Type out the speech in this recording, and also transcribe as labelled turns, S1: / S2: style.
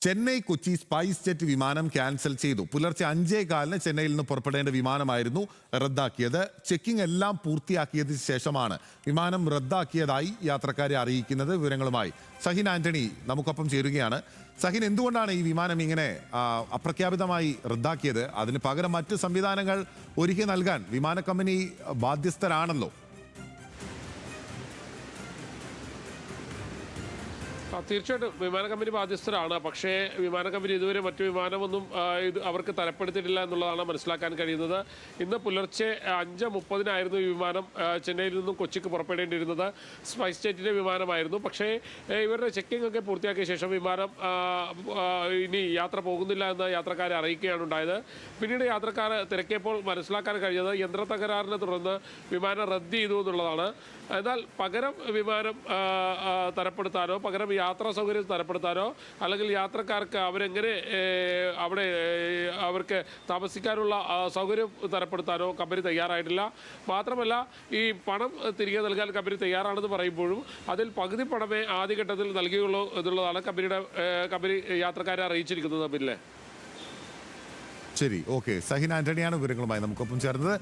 S1: Chennai Kochi spice jet വിമാനം cancel ചെയ്തു. പുലർച്ചെ 5:15 ചെന്നൈയിൽ നിന്ന് പുറപ്പെടേണ്ട വിമാനമായിരുന്നു റദ്ദാക്കിയത്. ചെക്കിംഗ് എല്ലാം പൂർത്തിയാക്കിയതിനു ശേഷമാണ് വിമാനം റദ്ദാക്കിയതായി യാത്രക്കാരെ അറിയിക്കുന്നത്. വിവരങ്ങളുമായി സഹിൻ ആന്റണി നമുക്കൊപ്പം ചേരുകയാണ്. സഹിൻ, എന്തുകൊണ്ടാണ് ഈ വിമാനം ഇങ്ങനെ അപ്രഖ്യാപിതമായി റദ്ദാക്കിയത്? അതിന് പകരം മറ്റ് സംവിധാനങ്ങൾ ഒരുക്കി നൽകാൻ വിമാന കമ്പനി ബാധ്യസ്ഥരാണല്ലോ.
S2: തീർച്ചയായിട്ടും വിമാന കമ്പനി ബാധ്യസ്ഥരാണ്. പക്ഷേ വിമാന കമ്പനി ഇതുവരെ മറ്റു വിമാനമൊന്നും അവർക്ക് തരപ്പെടുത്തിയിട്ടില്ല എന്നുള്ളതാണ് മനസ്സിലാക്കാൻ കഴിയുന്നത്. ഇന്ന് പുലർച്ചെ 5:30 ഈ വിമാനം ചെന്നൈയിൽ നിന്നും കൊച്ചിക്ക് പുറപ്പെടേണ്ടിയിരുന്നത്. സ്പൈസ് ജെറ്റിൻ്റെ വിമാനമായിരുന്നു. പക്ഷേ ഇവരുടെ ചെക്കിംഗ് ഒക്കെ പൂർത്തിയാക്കിയ ശേഷം വിമാനം ഇനി യാത്ര പോകുന്നില്ല എന്ന് യാത്രക്കാരെ അറിയിക്കുകയാണ് ഉണ്ടായത്. പിന്നീട് യാത്രക്കാർ തിരക്കിയപ്പോൾ മനസ്സിലാക്കാൻ കഴിഞ്ഞത് യന്ത്ര തകരാറിനെ തുടർന്ന് വിമാനം റദ്ദ് ചെയ്തു എന്നുള്ളതാണ്. എന്നാൽ പകരം വിമാനം തരപ്പെടുത്താനോ പകരം യാത്രാ സൗകര്യം തരപ്പെടുത്താനോ അല്ലെങ്കിൽ യാത്രക്കാർക്ക് അവരെങ്ങനെ അവിടെ അവർക്ക് താമസിക്കാനുള്ള സൗകര്യം തരപ്പെടുത്താനോ കമ്പനി തയ്യാറായിട്ടില്ല. മാത്രമല്ല, ഈ പണം തിരികെ നൽകാൻ കമ്പനി തയ്യാറാണെന്ന് പറയുമ്പോഴും അതിൽ പകുതി പണമേ ആദ്യഘട്ടത്തിൽ നൽകിയുള്ളൂ എന്നുള്ളതാണ് കമ്പനി യാത്രക്കാരെ അറിയിച്ചിരിക്കുന്നത്. പിന്നെ
S1: ശരി, ഓക്കെ. സഹിൻ ആന്റണിയാണ് വിവരങ്ങളുമായി നമുക്കൊപ്പം ചേർന്നത്.